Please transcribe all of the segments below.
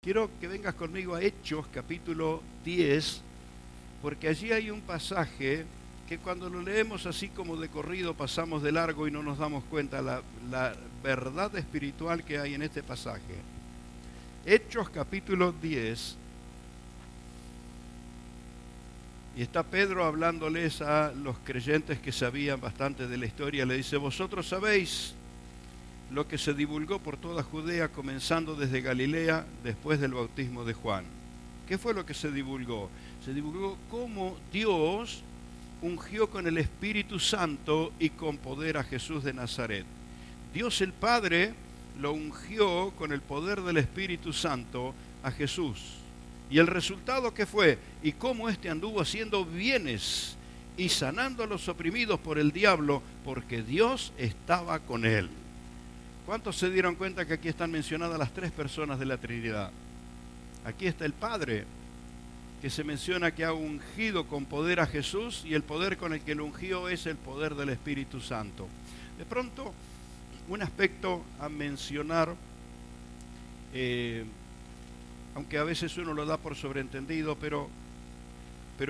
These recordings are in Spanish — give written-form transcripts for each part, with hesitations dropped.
Quiero que vengas conmigo a Hechos capítulo 10, porque allí hay un pasaje que cuando lo leemos así como de corrido pasamos de largo y no nos damos cuenta la verdad espiritual que hay en este pasaje. Hechos capítulo 10, y está Pedro hablándoles a los creyentes que sabían bastante de la historia. Le dice: vosotros sabéis lo que se divulgó por toda Judea, comenzando desde Galilea, después del bautismo de Juan. ¿Qué fue lo que se divulgó? Se divulgó cómo Dios ungió con el Espíritu Santo y con poder a Jesús de Nazaret. Dios el Padre lo ungió con el poder del Espíritu Santo a Jesús. ¿Y el resultado qué fue? Y cómo éste anduvo haciendo bienes y sanando a los oprimidos por el diablo, porque Dios estaba con él. ¿Cuántos se dieron cuenta que aquí están mencionadas las tres personas de la Trinidad? Aquí está el Padre, que se menciona que ha ungido con poder a Jesús, y el poder con el que lo ungió es el poder del Espíritu Santo. De pronto, un aspecto a mencionar, aunque a veces uno lo da por sobreentendido, pero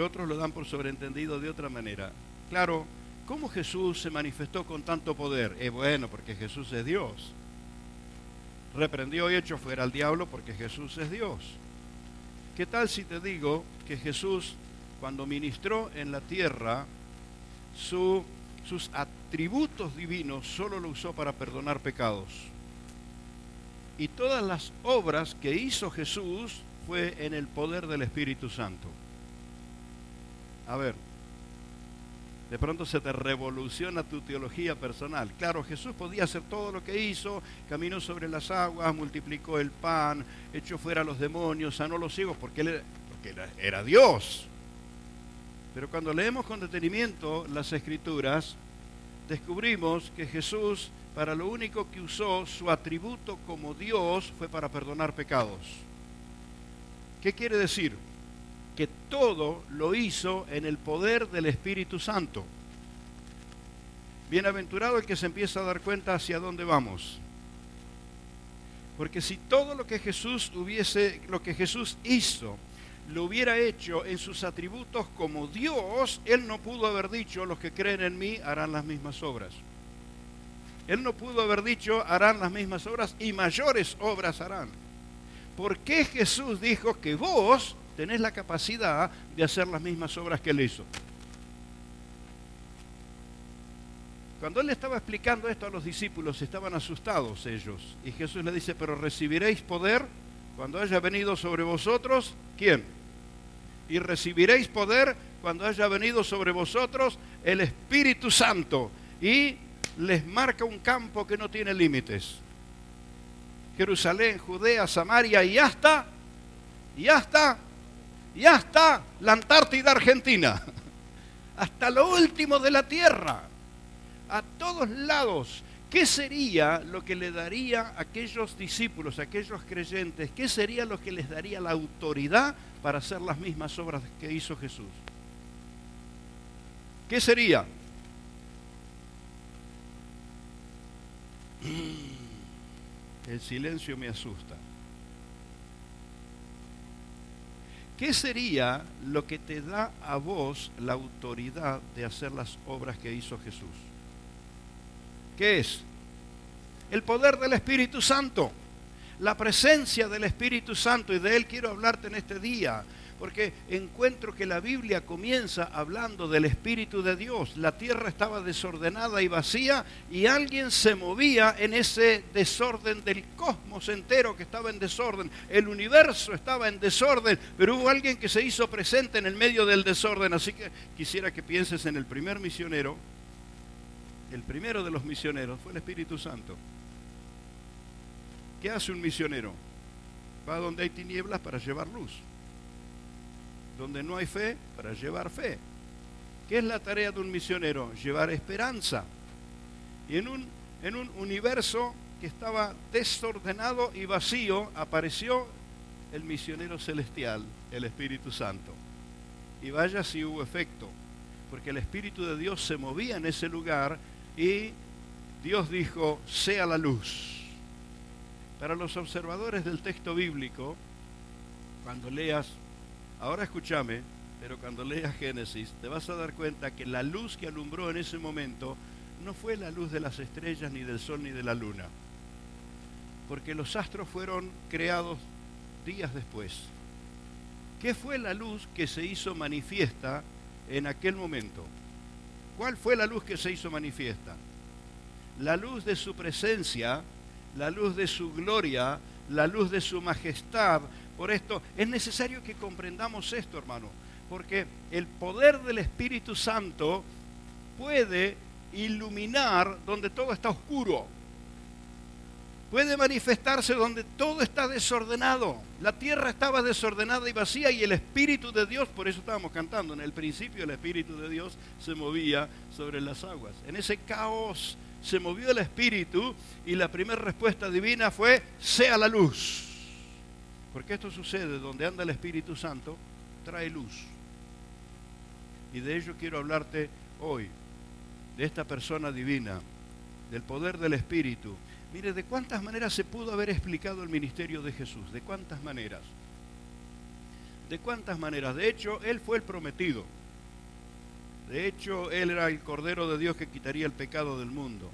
otros lo dan por sobreentendido de otra manera. Claro, ¿cómo Jesús se manifestó con tanto poder? Bueno, porque Jesús es Dios. Reprendió y echó fuera al diablo porque Jesús es Dios. ¿Qué tal si te digo que Jesús, cuando ministró en la tierra, sus atributos divinos solo lo usó para perdonar pecados? Y todas las obras que hizo Jesús fue en el poder del Espíritu Santo. A ver, de pronto se te revoluciona tu teología personal. Claro, Jesús podía hacer todo lo que hizo, caminó sobre las aguas, multiplicó el pan, echó fuera a los demonios, sanó a los ciegos, porque él era Dios. Pero cuando leemos con detenimiento las Escrituras, descubrimos que Jesús, para lo único que usó su atributo como Dios, fue para perdonar pecados. ¿Qué quiere decir? Que todo lo hizo en el poder del Espíritu Santo. Bienaventurado el que se empieza a dar cuenta hacia dónde vamos. Porque si todo lo que Jesús hizo, lo hubiera hecho en sus atributos como Dios, Él no pudo haber dicho: los que creen en mí harán las mismas obras. Él no pudo haber dicho: harán las mismas obras y mayores obras harán. ¿Por qué Jesús dijo que vos tenés la capacidad de hacer las mismas obras que Él hizo? Cuando Él estaba explicando esto a los discípulos, estaban asustados ellos. Y Jesús le dice: pero recibiréis poder cuando haya venido sobre vosotros, ¿quién? Y recibiréis poder cuando haya venido sobre vosotros el Espíritu Santo. Y les marca un campo que no tiene límites. Jerusalén, Judea, Samaria y hasta la Antártida Argentina, hasta lo último de la tierra, a todos lados. ¿Qué sería lo que le daría a aquellos discípulos, a aquellos creyentes? ¿Qué sería lo que les daría la autoridad para hacer las mismas obras que hizo Jesús? ¿Qué sería? El silencio me asusta. ¿Qué sería lo que te da a vos la autoridad de hacer las obras que hizo Jesús? ¿Qué es? El poder del Espíritu Santo, la presencia del Espíritu Santo, y de Él quiero hablarte en este día, porque encuentro que la Biblia comienza hablando del Espíritu de Dios. La tierra estaba desordenada y vacía, y alguien se movía en ese desorden del cosmos entero que estaba en desorden. El universo estaba en desorden, pero hubo alguien que se hizo presente en el medio del desorden. Así que quisiera que pienses en el primer misionero. El primero de los misioneros fue el Espíritu Santo. ¿Qué hace un misionero? Va donde hay tinieblas para llevar luz. Donde no hay fe, para llevar fe. ¿Qué es la tarea de un misionero? Llevar esperanza. Y en un universo que estaba desordenado y vacío, apareció el misionero celestial, el Espíritu Santo. Y vaya si hubo efecto, porque el Espíritu de Dios se movía en ese lugar y Dios dijo: sea la luz. Para los observadores del texto bíblico, Cuando leas, ahora escúchame, pero cuando leas Génesis, te vas a dar cuenta que la luz que alumbró en ese momento no fue la luz de las estrellas, ni del sol, ni de la luna, porque los astros fueron creados días después. ¿Qué fue la luz que se hizo manifiesta en aquel momento? ¿Cuál fue la luz que se hizo manifiesta? La luz de su presencia, la luz de su gloria, la luz de su majestad. Por esto es necesario que comprendamos esto, hermano, porque el poder del Espíritu Santo puede iluminar donde todo está oscuro. Puede manifestarse donde todo está desordenado. La tierra estaba desordenada y vacía y el Espíritu de Dios, por eso estábamos cantando, en el principio el Espíritu de Dios se movía sobre las aguas. En ese caos se movió el Espíritu y la primera respuesta divina fue: sea la luz. Porque esto sucede, donde anda el Espíritu Santo, trae luz. Y de ello quiero hablarte hoy, de esta persona divina, del poder del Espíritu. Mire, ¿de cuántas maneras se pudo haber explicado el ministerio de Jesús? ¿De cuántas maneras? ¿De cuántas maneras? De hecho, Él fue el prometido. De hecho, Él era el Cordero de Dios que quitaría el pecado del mundo.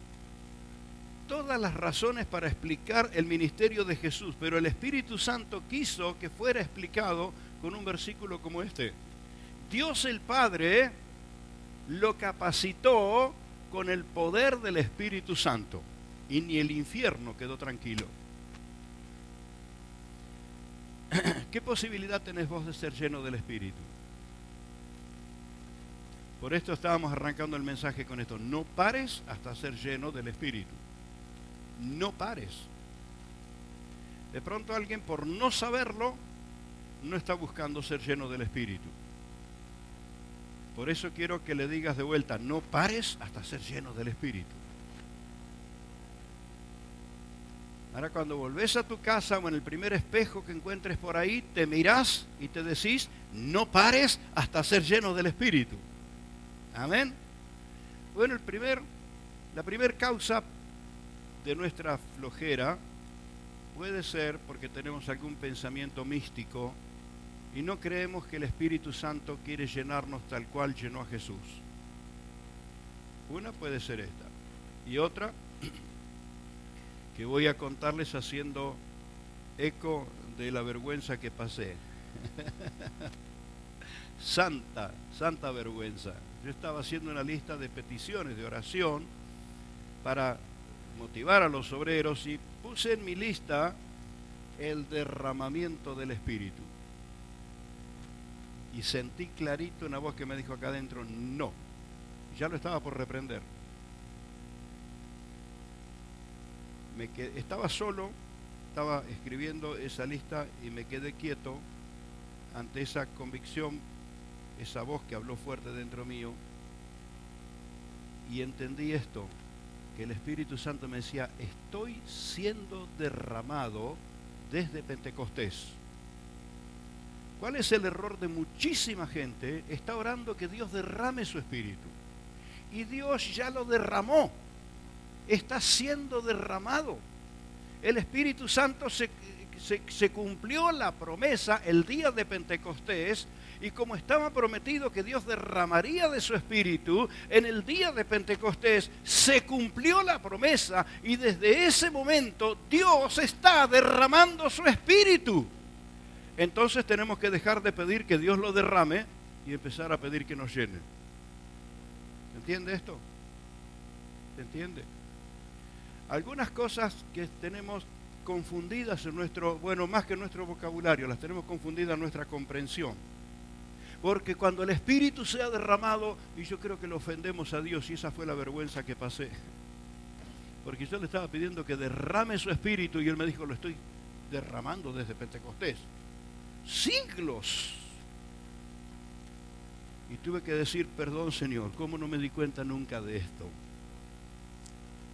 Todas las razones para explicar el ministerio de Jesús, pero el Espíritu Santo quiso que fuera explicado con un versículo como este. Dios el Padre lo capacitó con el poder del Espíritu Santo. Y ni el infierno quedó tranquilo. ¿Qué posibilidad tenés vos de ser lleno del Espíritu? Por esto estábamos arrancando el mensaje con esto. No pares hasta ser lleno del Espíritu. No pares. De pronto alguien, por no saberlo, no está buscando ser lleno del Espíritu. Por eso quiero que le digas de vuelta: no pares hasta ser lleno del Espíritu. Ahora, cuando volvés a tu casa o en el primer espejo que encuentres por ahí, te mirás y te decís: no pares hasta ser lleno del Espíritu. Amén. Bueno, la primer causa de nuestra flojera puede ser porque tenemos algún pensamiento místico y no creemos que el Espíritu Santo quiere llenarnos tal cual llenó a Jesús. Una puede ser esta. Y otra, que voy a contarles haciendo eco de la vergüenza que pasé. Santa vergüenza. Yo estaba haciendo una lista de peticiones de oración para motivar a los obreros y puse en mi lista el derramamiento del Espíritu. Y sentí clarito una voz que me dijo acá adentro: no. Ya lo estaba por reprender. Estaba solo, estaba escribiendo esa lista y me quedé quieto ante esa convicción, esa voz que habló fuerte dentro mío, y entendí esto, que el Espíritu Santo me decía: estoy siendo derramado desde Pentecostés. ¿Cuál es el error de muchísima gente? Está orando que Dios derrame su Espíritu, y Dios ya lo derramó. Está siendo derramado. El Espíritu Santo se cumplió la promesa el día de Pentecostés, y como estaba prometido que Dios derramaría de su Espíritu, en el día de Pentecostés se cumplió la promesa, y desde ese momento Dios está derramando su Espíritu. Entonces tenemos que dejar de pedir que Dios lo derrame y empezar a pedir que nos llene. ¿Entiende esto? ¿Se entiende? Algunas cosas que tenemos confundidas en nuestro, bueno, más que en nuestro vocabulario, las tenemos confundidas en nuestra comprensión. Porque cuando el Espíritu sea derramado, y yo creo que le ofendemos a Dios, y esa fue la vergüenza que pasé. Porque yo le estaba pidiendo que derrame su Espíritu, y Él me dijo: lo estoy derramando desde Pentecostés. Siglos. Y tuve que decir: perdón, Señor, ¿cómo no me di cuenta nunca de esto?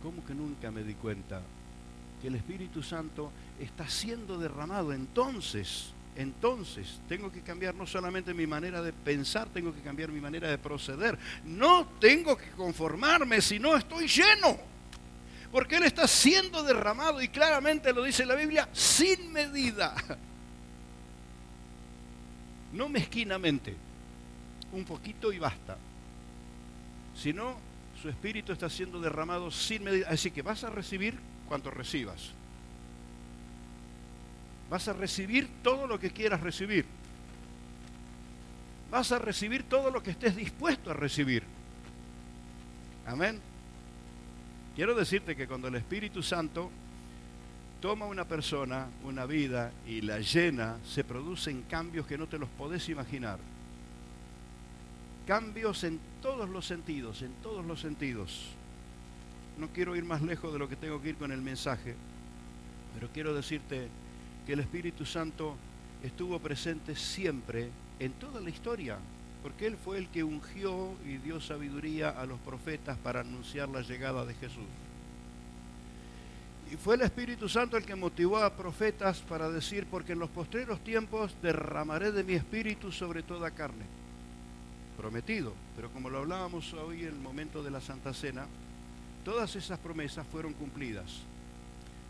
¿Cómo que nunca me di cuenta que el Espíritu Santo está siendo derramado? Entonces, tengo que cambiar no solamente mi manera de pensar, tengo que cambiar mi manera de proceder. No tengo que conformarme si no estoy lleno. Porque Él está siendo derramado, y claramente lo dice la Biblia, sin medida. No mezquinamente, un poquito y basta. Si no, su espíritu está siendo derramado sin medida. Así que vas a recibir cuanto recibas. Vas a recibir todo lo que quieras recibir. Vas a recibir todo lo que estés dispuesto a recibir. Amén. Quiero decirte que cuando el Espíritu Santo toma una persona, una vida, y la llena, se producen cambios que no te los podés imaginar. Cambios en todos los sentidos, en todos los sentidos. No quiero ir más lejos de lo que tengo que ir con el mensaje, pero quiero decirte que el Espíritu Santo estuvo presente siempre en toda la historia, porque Él fue el que ungió y dio sabiduría a los profetas para anunciar la llegada de Jesús. Y fue el Espíritu Santo el que motivó a profetas para decir, porque en los postreros tiempos derramaré de mi Espíritu sobre toda carne. Prometido, pero como lo hablábamos hoy en el momento de la Santa Cena, todas esas promesas fueron cumplidas.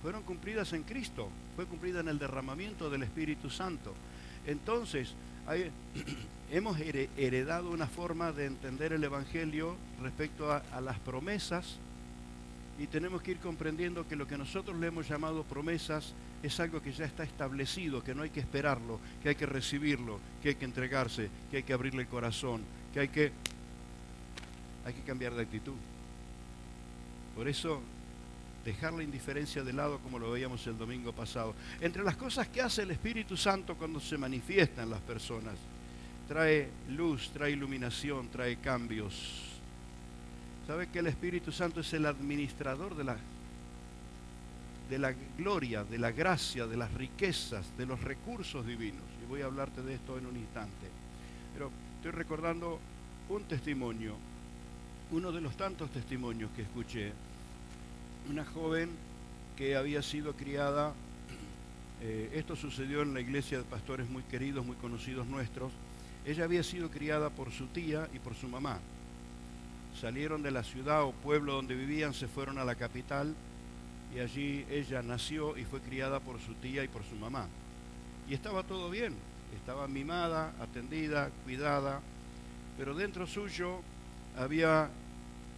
Fueron cumplidas en Cristo, fue cumplida en el derramamiento del Espíritu Santo. Entonces, hemos heredado una forma de entender el Evangelio respecto a las promesas, y tenemos que ir comprendiendo que lo que nosotros le hemos llamado promesas es algo que ya está establecido, que no hay que esperarlo, que hay que recibirlo, que hay que entregarse, que hay que abrirle el corazón, que hay que cambiar de actitud. Por eso, dejar la indiferencia de lado, como lo veíamos el domingo pasado. Entre las cosas que hace el Espíritu Santo cuando se manifiesta en las personas, trae luz, trae iluminación, trae cambios. ¿Sabe que el Espíritu Santo es el administrador de la gloria, de la gracia, de las riquezas, de los recursos divinos? Y voy a hablarte de esto en un instante. Pero estoy recordando un testimonio, uno de los tantos testimonios que escuché. Una joven que había sido criada, esto sucedió en la iglesia de pastores muy queridos, muy conocidos nuestros. Ella había sido criada por su tía y por su mamá. Salieron de la ciudad o pueblo donde vivían, se fueron a la capital, y allí ella nació y fue criada por su tía y por su mamá. Y estaba todo bien, estaba mimada, atendida, cuidada, pero dentro suyo había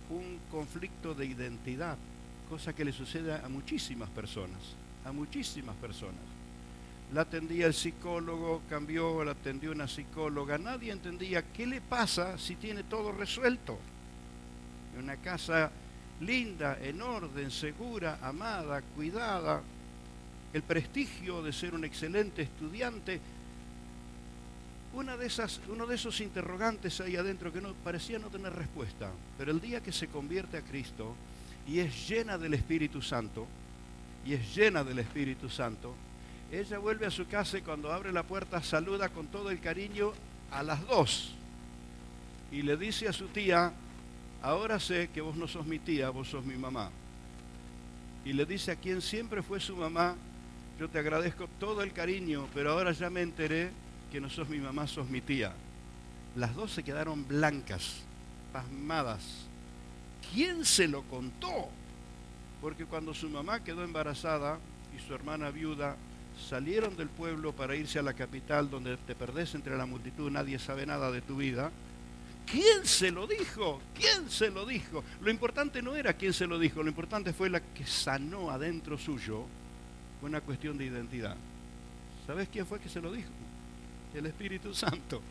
un conflicto de identidad, cosa que le sucede a muchísimas personas, a muchísimas personas. La atendía el psicólogo, cambió, la atendió una psicóloga, nadie entendía qué le pasa si tiene todo resuelto. Una casa linda, en orden, segura, amada, cuidada, el prestigio de ser un excelente estudiante. Uno de esos interrogantes ahí adentro que parecía no tener respuesta, pero el día que se convierte a Cristo y es llena del Espíritu Santo, ella vuelve a su casa y cuando abre la puerta saluda con todo el cariño a las dos y le dice a su tía: ahora sé que vos no sos mi tía, vos sos mi mamá. Y le dice a quien siempre fue su mamá: yo te agradezco todo el cariño, pero ahora ya me enteré que no sos mi mamá, sos mi tía. Las dos se quedaron blancas, pasmadas. ¿Quién se lo contó? Porque cuando su mamá quedó embarazada y su hermana viuda salieron del pueblo para irse a la capital, donde te perdés entre la multitud, nadie sabe nada de tu vida. ¿Quién se lo dijo? ¿Quién se lo dijo? Lo importante no era quién se lo dijo, lo importante fue la que sanó adentro suyo una cuestión de identidad. ¿Sabes quién fue que se lo dijo? El Espíritu Santo.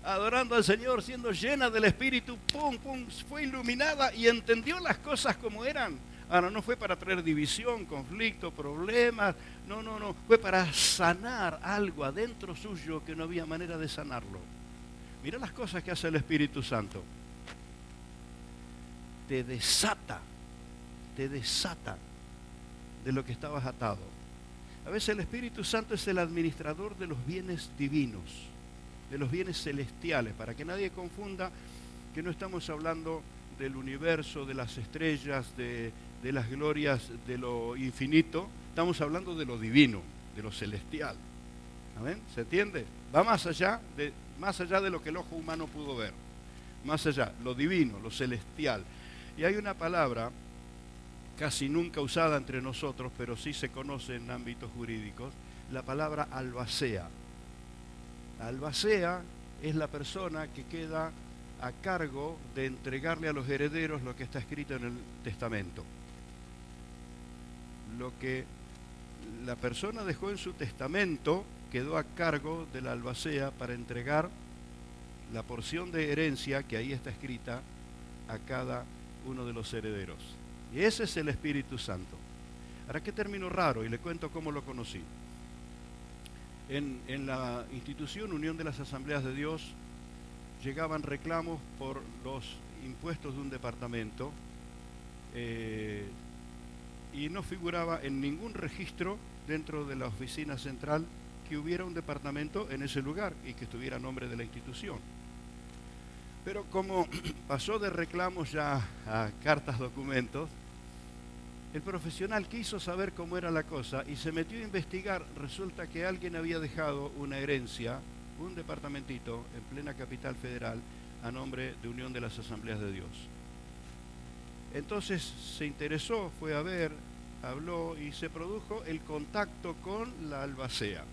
Adorando al Señor, siendo llena del Espíritu, pum, pum, fue iluminada y entendió las cosas como eran. Ahora, no fue para traer división, conflicto, problemas, no, fue para sanar algo adentro suyo que no había manera de sanarlo. Mira las cosas que hace el Espíritu Santo. Te desata de lo que estabas atado. A veces el Espíritu Santo es el administrador de los bienes divinos, de los bienes celestiales, para que nadie confunda que no estamos hablando del universo, de las estrellas, de las glorias de lo infinito, estamos hablando de lo divino, de lo celestial. ¿Amén? ¿Se entiende? Va más allá de lo que el ojo humano pudo ver, más allá, lo divino, lo celestial. Y hay una palabra casi nunca usada entre nosotros, pero sí se conoce en ámbitos jurídicos, la palabra albacea. Albacea es la persona que queda a cargo de entregarle a los herederos lo que está escrito en el testamento. Lo que la persona dejó en su testamento quedó a cargo de la albacea para entregar la porción de herencia que ahí está escrita a cada uno de los herederos. Y ese es el Espíritu Santo. Ahora, qué término raro, y le cuento cómo lo conocí. En la institución Unión de las Asambleas de Dios llegaban reclamos por los impuestos de un departamento y no figuraba en ningún registro dentro de la oficina central que hubiera un departamento en ese lugar y que estuviera a nombre de la institución. Pero como pasó de reclamos ya a cartas, documentos, el profesional quiso saber cómo era la cosa y se metió a investigar. Resulta que alguien había dejado una herencia, un departamentito en plena capital federal, a nombre de Unión de las Asambleas de Dios. Entonces se interesó, fue a ver, habló y se produjo el contacto con la albacea.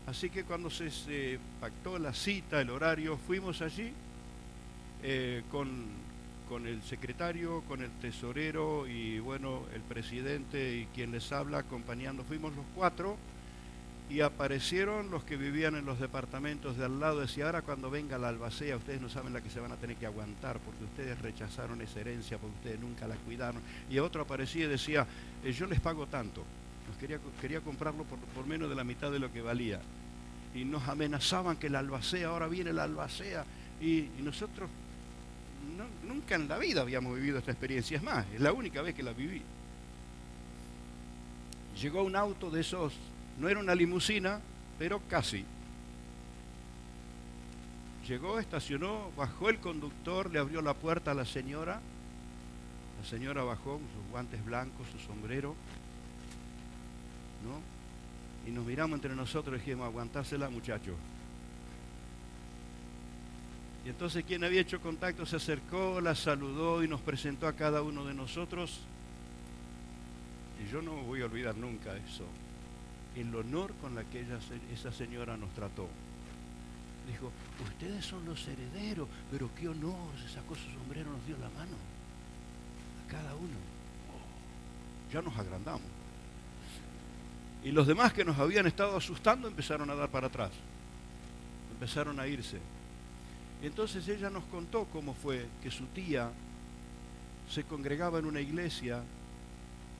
Así que cuando se pactó la cita, el horario, fuimos allí con el secretario, con el tesorero y bueno, el presidente y quien les habla acompañando. Fuimos los 4 y aparecieron los que vivían en los departamentos de al lado. Decía, ahora cuando venga la albacea, ustedes no saben la que se van a tener que aguantar porque ustedes rechazaron esa herencia, porque ustedes nunca la cuidaron. Y otro aparecía y decía, yo les pago tanto. Quería comprarlo por menos de la mitad de lo que valía. Y nos amenazaban que la albacea, ahora viene la albacea. Y nosotros nunca en la vida habíamos vivido esta experiencia. Es más, es la única vez que la viví. Llegó un auto de esos, no era una limusina, pero casi. Llegó, estacionó, bajó el conductor, le abrió la puerta a la señora. La señora bajó con sus guantes blancos, su sombrero, ¿no? Y nos miramos entre nosotros y dijimos, aguantársela, muchachos. Y entonces quien había hecho contacto se acercó, la saludó y nos presentó a cada uno de nosotros. Y yo no voy a olvidar nunca eso. El honor con la que esa señora nos trató. Dijo, ustedes son los herederos, pero qué honor, se sacó su sombrero, nos dio la mano. A cada uno. Oh, ya nos agrandamos. Y los demás que nos habían estado asustando empezaron a dar para atrás. Empezaron a irse. Y entonces ella nos contó cómo fue que su tía se congregaba en una iglesia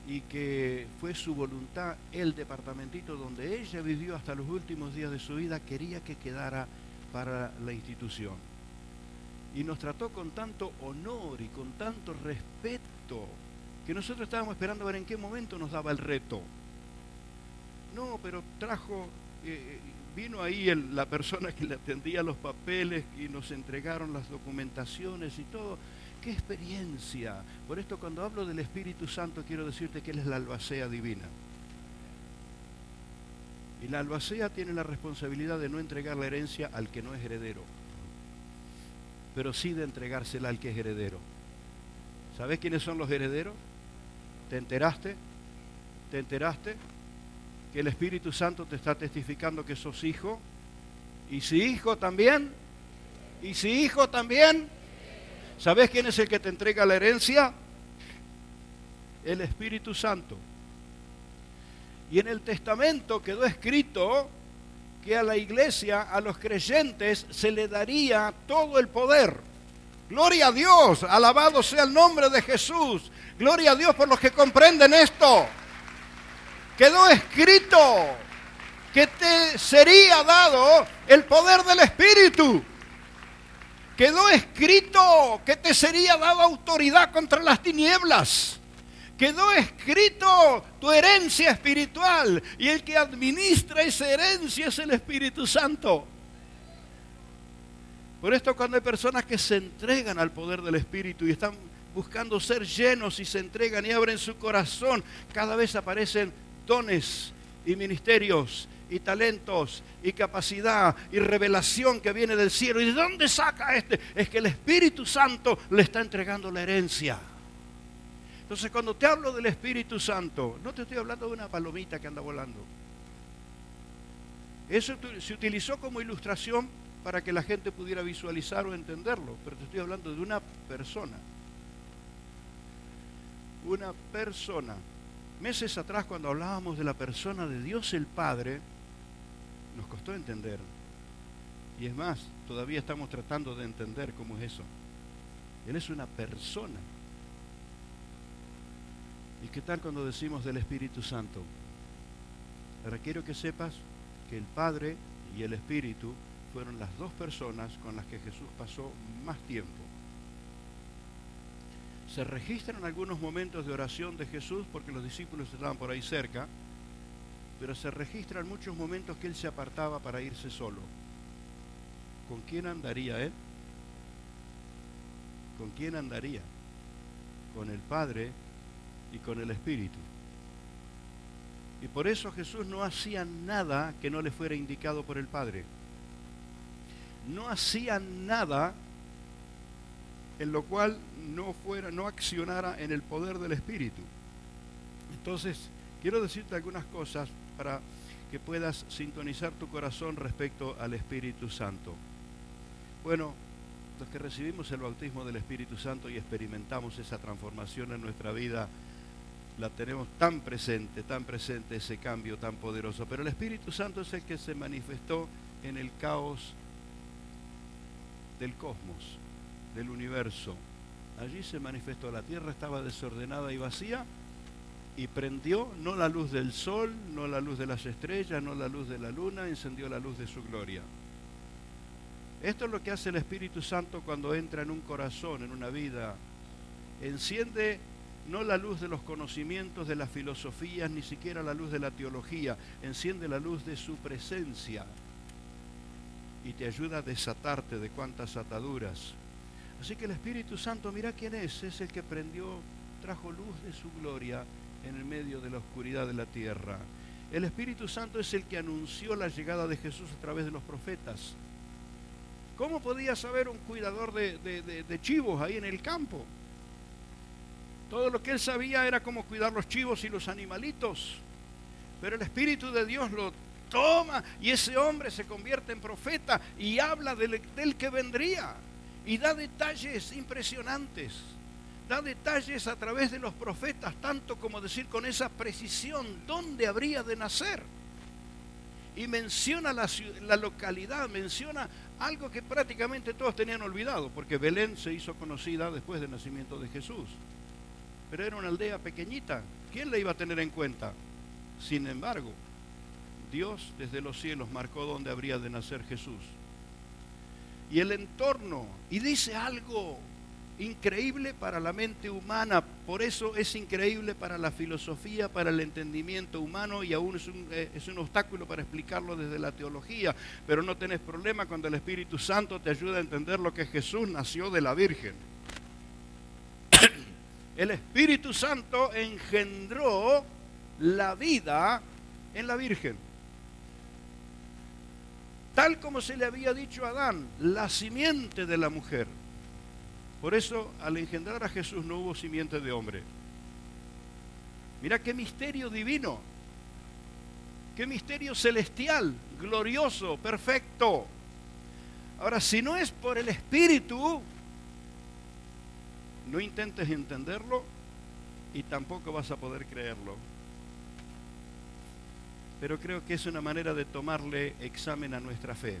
y que fue su voluntad el departamentito donde ella vivió hasta los últimos días de su vida, quería que quedara para la institución. Y nos trató con tanto honor y con tanto respeto que nosotros estábamos esperando a ver en qué momento nos daba el reto. No, pero vino ahí la persona que le atendía los papeles y nos entregaron las documentaciones y todo. ¡Qué experiencia! Por esto cuando hablo del Espíritu Santo quiero decirte que Él es la albacea divina. Y la albacea tiene la responsabilidad de no entregar la herencia al que no es heredero, pero sí de entregársela al que es heredero. ¿Sabés quiénes son los herederos? ¿Te enteraste? ¿Te enteraste? Que el Espíritu Santo te está testificando que sos hijo. ¿Y si hijo también? ¿Y si hijo también? ¿Sabés quién es el que te entrega la herencia? El Espíritu Santo. Y en el testamento quedó escrito que a la iglesia, a los creyentes, se le daría todo el poder. Gloria a Dios, alabado sea el nombre de Jesús. Gloria a Dios por los que comprenden esto. Quedó escrito que te sería dado el poder del Espíritu. Quedó escrito que te sería dado autoridad contra las tinieblas. Quedó escrito tu herencia espiritual y el que administra esa herencia es el Espíritu Santo. Por esto cuando hay personas que se entregan al poder del Espíritu y están buscando ser llenos y se entregan y abren su corazón, cada vez aparecen dones y ministerios y talentos y capacidad y revelación que viene del cielo. ¿Y de dónde saca este? Es que el Espíritu Santo le está entregando la herencia. Entonces cuando te hablo del Espíritu Santo, no te estoy hablando de una palomita que anda volando. Eso se utilizó como ilustración para que la gente pudiera visualizar o entenderlo, pero te estoy hablando de una persona. Una persona. Meses atrás, cuando hablábamos de la persona de Dios el Padre, nos costó entender. Y es más, todavía estamos tratando de entender cómo es eso. Él es una persona. ¿Y qué tal cuando decimos del Espíritu Santo? Ahora quiero que sepas que el Padre y el Espíritu fueron las dos personas con las que Jesús pasó más tiempo. Se registran algunos momentos de oración de Jesús porque los discípulos estaban por ahí cerca, pero se registran muchos momentos que Él se apartaba para irse solo. ¿Con quién andaría Él? ¿Con quién andaría? Con el Padre y con el Espíritu. Y por eso Jesús no hacía nada que no le fuera indicado por el Padre. No hacía nada en lo cual no accionara en el poder del Espíritu. Entonces, quiero decirte algunas cosas para que puedas sintonizar tu corazón respecto al Espíritu Santo. Bueno, los que recibimos el bautismo del Espíritu Santo y experimentamos esa transformación en nuestra vida, la tenemos tan presente ese cambio tan poderoso. Pero el Espíritu Santo es el que se manifestó en el caos del cosmos, del universo. Allí se manifestó, la tierra estaba desordenada y vacía y prendió no la luz del sol, no la luz de las estrellas, no la luz de la luna, encendió la luz de su gloria. Esto es lo que hace el Espíritu Santo cuando entra en un corazón, en una vida. Enciende no la luz de los conocimientos, de las filosofías, ni siquiera la luz de la teología, enciende la luz de su presencia y te ayuda a desatarte de cuantas ataduras. Así que el Espíritu Santo, mira quién es el que trajo luz de su gloria en el medio de la oscuridad de la tierra. El Espíritu Santo es el que anunció la llegada de Jesús a través de los profetas. ¿Cómo podía saber un cuidador de chivos ahí en el campo? Todo lo que él sabía era cómo cuidar los chivos y los animalitos. Pero el Espíritu de Dios lo toma y ese hombre se convierte en profeta y habla del que vendría. Y da detalles impresionantes. Da detalles a través de los profetas, tanto como decir con esa precisión dónde habría de nacer. Y menciona la localidad, menciona algo que prácticamente todos tenían olvidado, porque Belén se hizo conocida después del nacimiento de Jesús. Pero era una aldea pequeñita. ¿Quién la iba a tener en cuenta? Sin embargo, Dios desde los cielos marcó dónde habría de nacer Jesús. Y el entorno, y dice algo increíble para la mente humana, por eso es increíble para la filosofía, para el entendimiento humano, y aún es un obstáculo para explicarlo desde la teología, pero no tenés problema cuando el Espíritu Santo te ayuda a entender lo que Jesús nació de la Virgen. El Espíritu Santo engendró la vida en la Virgen. Tal como se le había dicho a Adán, la simiente de la mujer. Por eso, al engendrar a Jesús no hubo simiente de hombre. Mira qué misterio divino, qué misterio celestial, glorioso, perfecto. Ahora, si no es por el Espíritu, no intentes entenderlo y tampoco vas a poder creerlo. Pero creo que es una manera de tomarle examen a nuestra fe.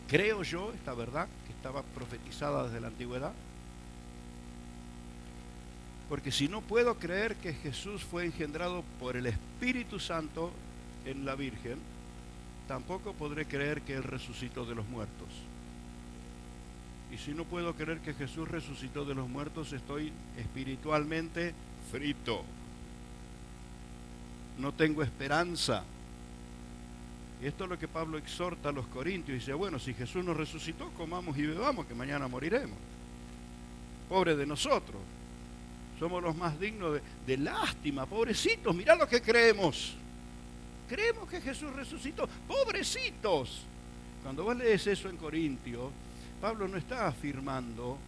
Creo yo, esta verdad, que estaba profetizada desde la antigüedad. Porque si no puedo creer que Jesús fue engendrado por el Espíritu Santo en la Virgen, tampoco podré creer que Él resucitó de los muertos. Y si no puedo creer que Jesús resucitó de los muertos, estoy espiritualmente frito. No tengo esperanza. Y esto es lo que Pablo exhorta a los corintios. Dice, bueno, si Jesús nos resucitó, comamos y bebamos, que mañana moriremos. Pobre de nosotros. Somos los más dignos de lástima, pobrecitos. Mirá lo que creemos. Creemos que Jesús resucitó. Pobrecitos. Cuando vos lees eso en Corintios, Pablo no está afirmando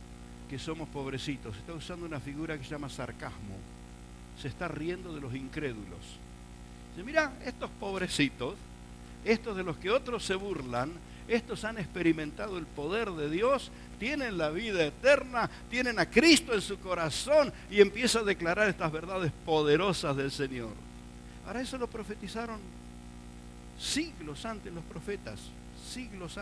que somos pobrecitos. Está usando una figura que se llama sarcasmo. Se está riendo de los incrédulos. Dice, mira, estos pobrecitos Estos de los que otros se burlan, estos han experimentado el poder de Dios, tienen la vida eterna, tienen a Cristo en su corazón y empieza a declarar estas verdades poderosas del Señor. Ahora eso lo profetizaron siglos antes los profetas, siglos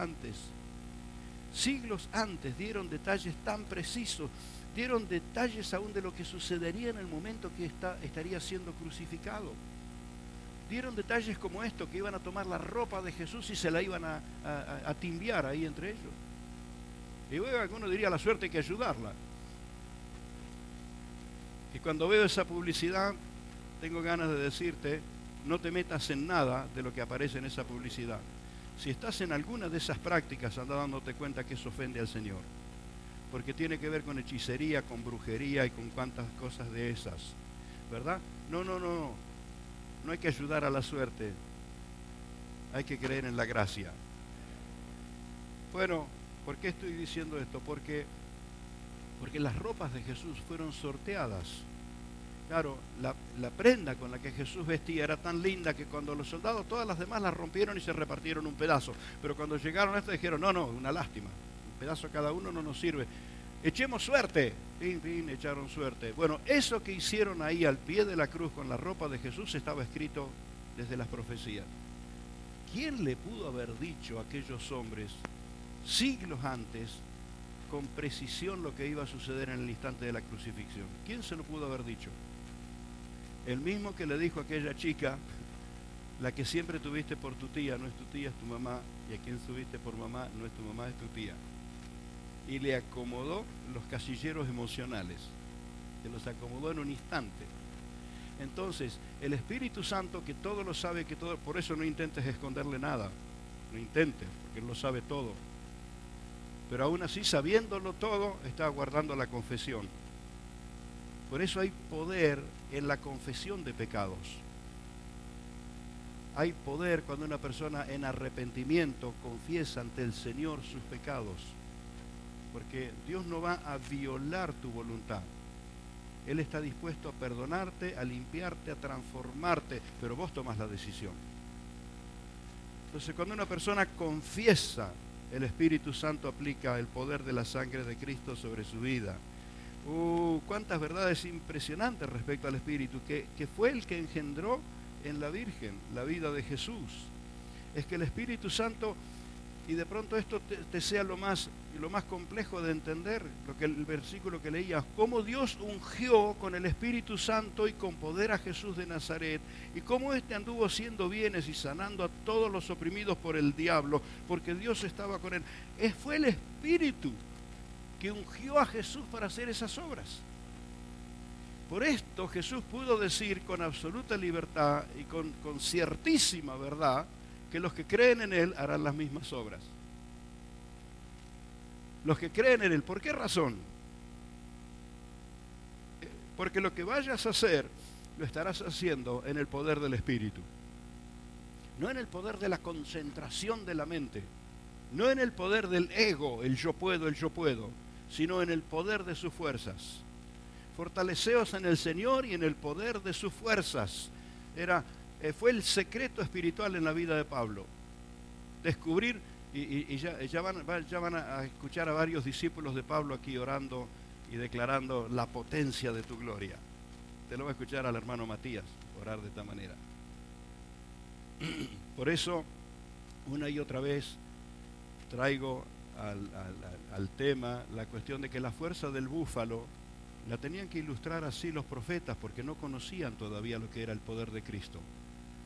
antes dieron detalles tan precisos, dieron detalles aún de lo que sucedería en el momento que estaría siendo crucificado. Dieron detalles como esto, que iban a tomar la ropa de Jesús y se la iban a timbiar ahí entre ellos. Y luego alguno diría, la suerte hay que ayudarla. Y cuando veo esa publicidad, tengo ganas de decirte, no te metas en nada de lo que aparece en esa publicidad. Si estás en alguna de esas prácticas, anda dándote cuenta que eso ofende al Señor. Porque tiene que ver con hechicería, con brujería y con cuantas cosas de esas. ¿Verdad? No. No hay que ayudar a la suerte. Hay que creer en la gracia. Bueno, ¿por qué estoy diciendo esto? Porque las ropas de Jesús fueron sorteadas. Claro, la prenda con la que Jesús vestía era tan linda que cuando los soldados, todas las demás las rompieron y se repartieron un pedazo. Pero cuando llegaron a esto dijeron, no, una lástima. Un pedazo a cada uno no nos sirve. Echemos suerte. Fin, echaron suerte. Bueno, eso que hicieron ahí al pie de la cruz con la ropa de Jesús estaba escrito desde las profecías. ¿Quién le pudo haber dicho a aquellos hombres siglos antes con precisión lo que iba a suceder en el instante de la crucifixión? ¿Quién se lo pudo haber dicho? El mismo que le dijo a aquella chica, la que siempre tuviste por tu tía, no es tu tía, es tu mamá, y a quien tuviste por mamá, no es tu mamá, es tu tía. Y le acomodó los casilleros emocionales, se los acomodó en un instante. Entonces, el Espíritu Santo, que todo lo sabe, que todo, por eso no intentes esconderle nada, no intentes, porque Él lo sabe todo. Pero aún así, sabiéndolo todo, está guardando la confesión. Por eso hay poder en la confesión de pecados. Hay poder cuando una persona en arrepentimiento confiesa ante el Señor sus pecados. Porque Dios no va a violar tu voluntad. Él está dispuesto a perdonarte, a limpiarte, a transformarte, pero vos tomás la decisión. Entonces, cuando una persona confiesa, el Espíritu Santo aplica el poder de la sangre de Cristo sobre su vida. Cuántas verdades impresionantes respecto al Espíritu, que fue el que engendró en la Virgen la vida de Jesús. Es que el Espíritu Santo, y de pronto esto te sea lo más complejo de entender, el versículo que leías, cómo Dios ungió con el Espíritu Santo y con poder a Jesús de Nazaret, y cómo éste anduvo haciendo bienes y sanando a todos los oprimidos por el diablo, porque Dios estaba con él. Fue el Espíritu que ungió a Jesús para hacer esas obras. Por esto Jesús pudo decir con absoluta libertad y con ciertísima verdad que los que creen en Él harán las mismas obras. Los que creen en Él, ¿por qué razón? Porque lo que vayas a hacer, lo estarás haciendo en el poder del Espíritu. No en el poder de la concentración de la mente, no en el poder del ego, el yo puedo, sino en el poder de sus fuerzas. Fortaleceos en el Señor y en el poder de sus fuerzas. Fue el secreto espiritual en la vida de Pablo. Descubrir, y ya van a escuchar a varios discípulos de Pablo aquí orando y declarando la potencia de tu gloria. Te lo va a escuchar al hermano Matías orar de esta manera. Por eso, una y otra vez, traigo al tema la cuestión de que la fuerza del búfalo la tenían que ilustrar así los profetas, porque no conocían todavía lo que era el poder de Cristo.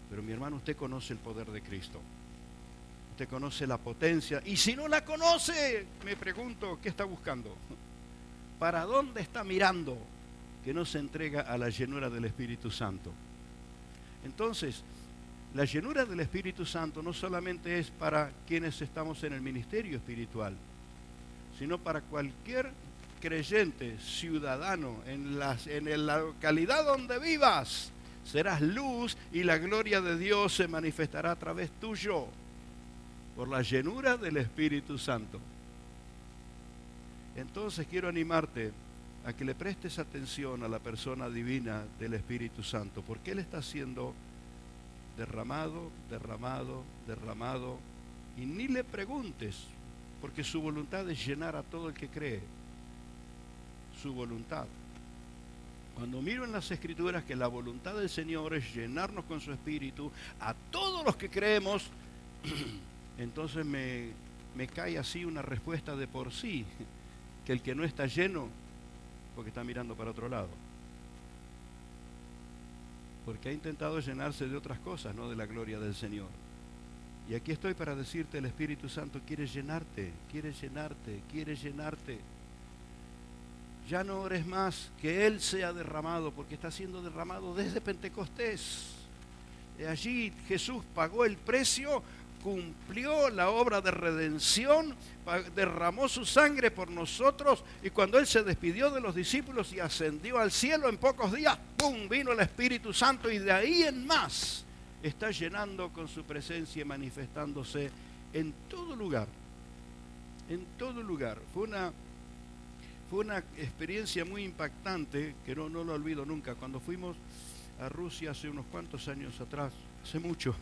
Pero mi hermano, usted conoce el poder de Cristo. Usted conoce la potencia. Y si no la conoce, me pregunto, ¿qué está buscando? ¿Para dónde está mirando que no se entrega a la llenura del Espíritu Santo? Entonces, la llenura del Espíritu Santo no solamente es para quienes estamos en el ministerio espiritual, sino para cualquier creyente, ciudadano, en la localidad donde vivas. Serás luz y la gloria de Dios se manifestará a través tuyo por la llenura del Espíritu Santo. Entonces quiero animarte a que le prestes atención a la persona divina del Espíritu Santo, porque Él está haciendo derramado, derramado, derramado. Y ni le preguntes, porque su voluntad es llenar a todo el que cree. Su voluntad. Cuando miro en las Escrituras que la voluntad del Señor es llenarnos con su Espíritu a todos los que creemos, entonces me cae así una respuesta de por sí, que el que no está lleno, porque está mirando para otro lado. Porque ha intentado llenarse de otras cosas, no de la gloria del Señor. Y aquí estoy para decirte, el Espíritu Santo quiere llenarte, quiere llenarte, quiere llenarte. Ya no ores más, que Él sea derramado, porque está siendo derramado desde Pentecostés. Allí Jesús pagó el precio, cumplió la obra de redención, derramó su sangre por nosotros, y cuando Él se despidió de los discípulos y ascendió al cielo, en pocos días, ¡pum!, vino el Espíritu Santo, y de ahí en más está llenando con su presencia y manifestándose en todo lugar. En todo lugar. Fue una experiencia muy impactante, que no lo olvido nunca. Cuando fuimos a Rusia hace unos cuantos años atrás, hace mucho,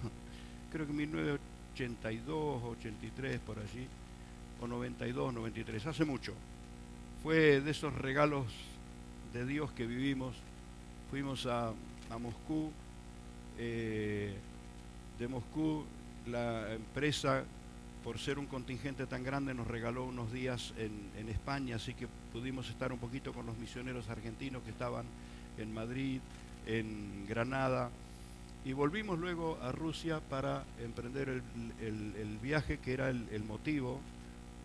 creo que 1982, 83 por allí, o 92, 93, hace mucho. Fue de esos regalos de Dios que vivimos. Fuimos a Moscú, de Moscú la empresa, por ser un contingente tan grande, nos regaló unos días en España, así que pudimos estar un poquito con los misioneros argentinos que estaban en Madrid, en Granada, y volvimos luego a Rusia para emprender el viaje que era el motivo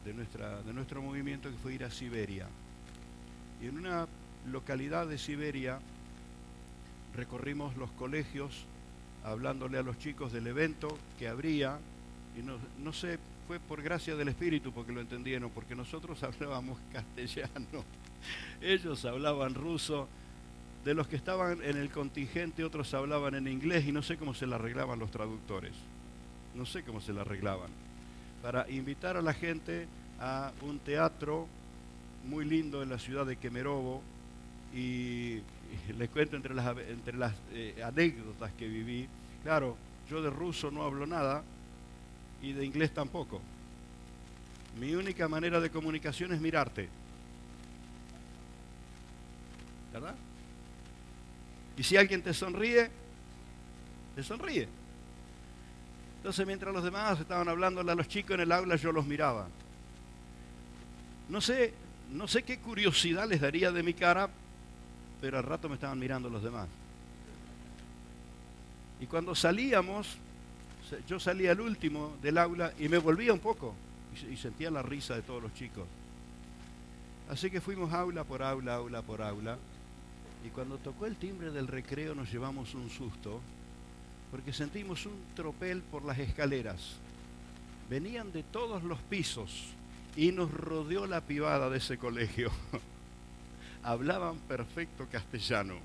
de nuestro movimiento, que fue ir a Siberia. Y en una localidad de Siberia recorrimos los colegios hablándole a los chicos del evento que habría. Y no sé, fue por gracia del Espíritu porque lo entendieron, porque nosotros hablábamos castellano, ellos hablaban ruso. De los que estaban en el contingente, otros hablaban en inglés, y no sé cómo se la arreglaban los traductores. No sé cómo se la arreglaban. Para invitar a la gente a un teatro muy lindo en la ciudad de Kemerovo, y les cuento entre las anécdotas que viví. Claro, yo de ruso no hablo nada, y de inglés tampoco. Mi única manera de comunicación es mirarte. ¿Verdad? Y si alguien te sonríe, te sonríe. Entonces, mientras los demás estaban hablándole a los chicos en el aula, yo los miraba. No sé qué curiosidad les daría de mi cara, pero al rato me estaban mirando los demás. Y cuando salíamos, yo salía al último del aula y me volvía un poco y sentía la risa de todos los chicos. Así que fuimos aula por aula, aula por aula, y cuando tocó el timbre del recreo nos llevamos un susto, porque sentimos un tropel por las escaleras. Venían de todos los pisos y nos rodeó la pibada de ese colegio. Hablaban perfecto castellano.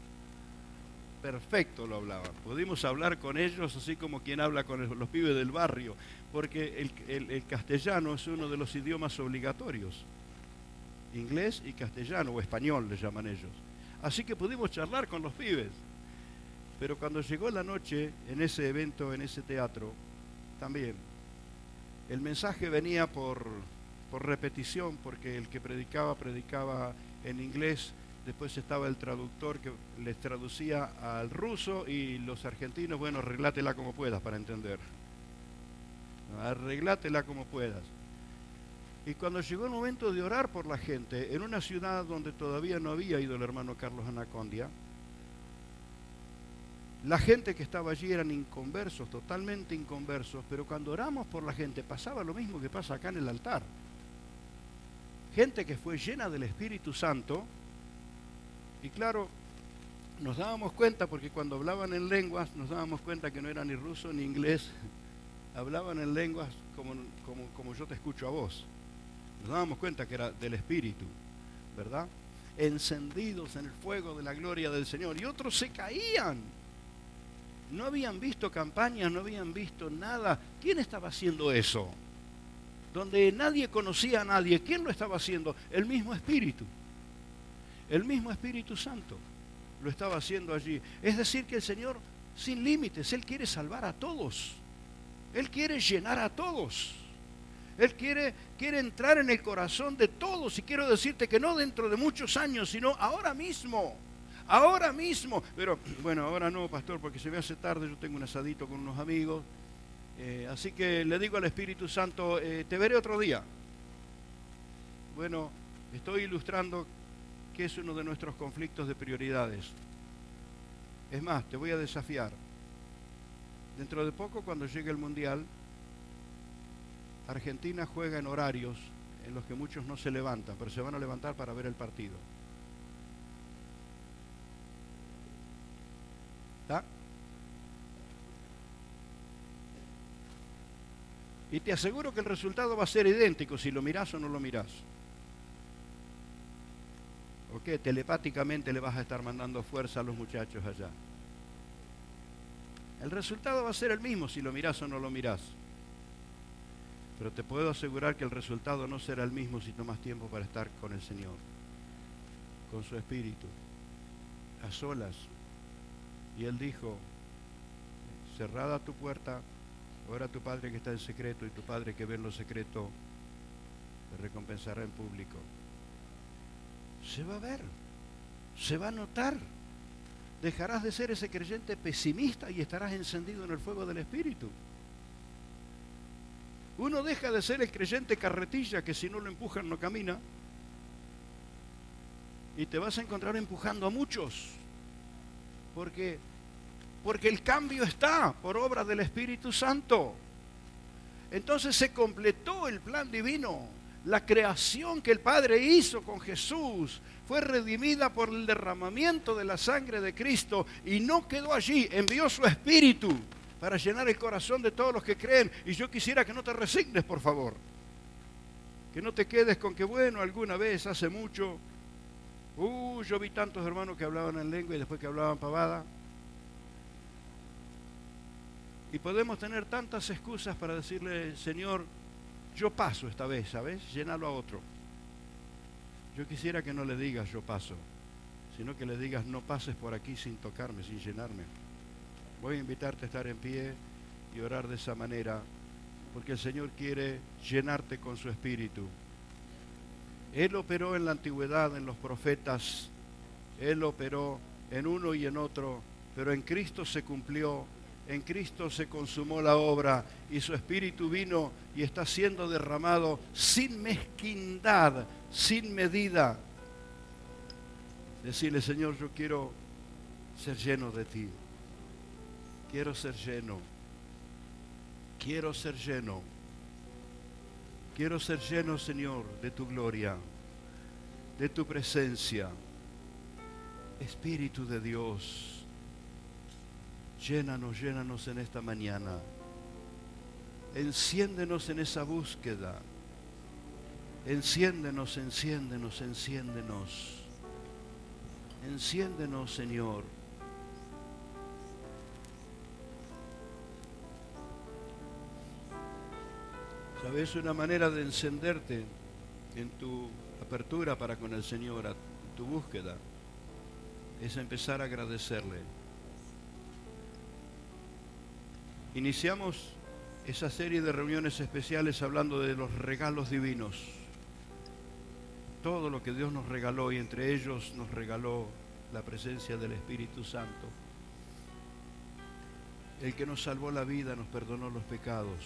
Perfecto lo hablaban. Pudimos hablar con ellos así como quien habla con los pibes del barrio, porque el castellano es uno de los idiomas obligatorios. Inglés y castellano, o español le llaman ellos. Así que pudimos charlar con los pibes. Pero cuando llegó la noche, en ese evento, en ese teatro, también, el mensaje venía por repetición, porque el que predicaba en inglés. Después estaba el traductor que les traducía al ruso, y los argentinos, bueno, arreglátela como puedas para entender. Arreglátela como puedas. Y cuando llegó el momento de orar por la gente, en una ciudad donde todavía no había ido el hermano Carlos Anacondia, la gente que estaba allí eran inconversos, totalmente inconversos, pero cuando oramos por la gente pasaba lo mismo que pasa acá en el altar. Gente que fue llena del Espíritu Santo. Y claro, nos dábamos cuenta, porque cuando hablaban en lenguas, nos dábamos cuenta que no era ni ruso ni inglés. Hablaban en lenguas como yo te escucho a vos. Nos dábamos cuenta que era del Espíritu, ¿verdad? Encendidos en el fuego de la gloria del Señor. Y otros se caían. No habían visto campañas, no habían visto nada. ¿Quién estaba haciendo eso? Donde nadie conocía a nadie. ¿Quién lo estaba haciendo? El mismo Espíritu. El mismo Espíritu Santo lo estaba haciendo allí. Es decir, que el Señor sin límites. Él quiere salvar a todos. Él quiere llenar a todos. Él quiere entrar en el corazón de todos. Y quiero decirte que no dentro de muchos años, sino ahora mismo. Ahora mismo. Pero bueno, ahora no, pastor, porque se me hace tarde. Yo tengo un asadito con unos amigos. Así que le digo al Espíritu Santo, te veré otro día. Bueno, estoy ilustrando que es uno de nuestros conflictos de prioridades. Es más, te voy a desafiar. Dentro de poco, cuando llegue el Mundial, Argentina juega en horarios en los que muchos no se levantan, pero se van a levantar para ver el partido. ¿Está? Y te aseguro que el resultado va a ser idéntico si lo mirás o no lo mirás. ¿O qué? Telepáticamente le vas a estar mandando fuerza a los muchachos allá. El resultado va a ser el mismo si lo mirás o no lo mirás. Pero te puedo asegurar que el resultado no será el mismo si tomas tiempo para estar con el Señor, con su Espíritu, a solas. Y Él dijo, cerrada tu puerta, ora a tu Padre que está en secreto, y tu Padre que ve en lo secreto te recompensará en público. Se va a ver, se va a notar. Dejarás de ser ese creyente pesimista y estarás encendido en el fuego del Espíritu. Uno deja de ser el creyente carretilla que si no lo empujan no camina, y te vas a encontrar empujando a muchos, porque el cambio está por obra del Espíritu Santo. Entonces se completó el plan divino. La creación que el Padre hizo con Jesús fue redimida por el derramamiento de la sangre de Cristo, y no quedó allí, envió su Espíritu para llenar el corazón de todos los que creen. Y yo quisiera que no te resignes, por favor, que no te quedes con que bueno, alguna vez, hace mucho, yo vi tantos hermanos que hablaban en lengua y después que hablaban pavada. Y podemos tener tantas excusas para decirle, Señor, yo paso esta vez, ¿sabes? Llénalo a otro. Yo quisiera que no le digas yo paso, sino que le digas no pases por aquí sin tocarme, sin llenarme. Voy a invitarte a estar en pie y orar de esa manera, porque el Señor quiere llenarte con su Espíritu. Él operó en la antigüedad, en los profetas, Él operó en uno y en otro, pero en Cristo se cumplió. En Cristo se consumó la obra y su Espíritu vino y está siendo derramado sin mezquindad, sin medida. Decirle, Señor, yo quiero ser lleno de ti. Quiero ser lleno. Quiero ser lleno. Quiero ser lleno, Señor, de tu gloria, de tu presencia. Espíritu de Dios. Llénanos, llénanos en esta mañana. Enciéndenos en esa búsqueda. Enciéndenos, enciéndenos, enciéndenos. Enciéndenos, Señor. ¿Sabes? Una manera de encenderte en tu apertura para con el Señor, en tu búsqueda, es empezar a agradecerle. Iniciamos esa serie de reuniones especiales hablando de los regalos divinos. Todo lo que Dios nos regaló, y entre ellos nos regaló la presencia del Espíritu Santo. El que nos salvó la vida, nos perdonó los pecados.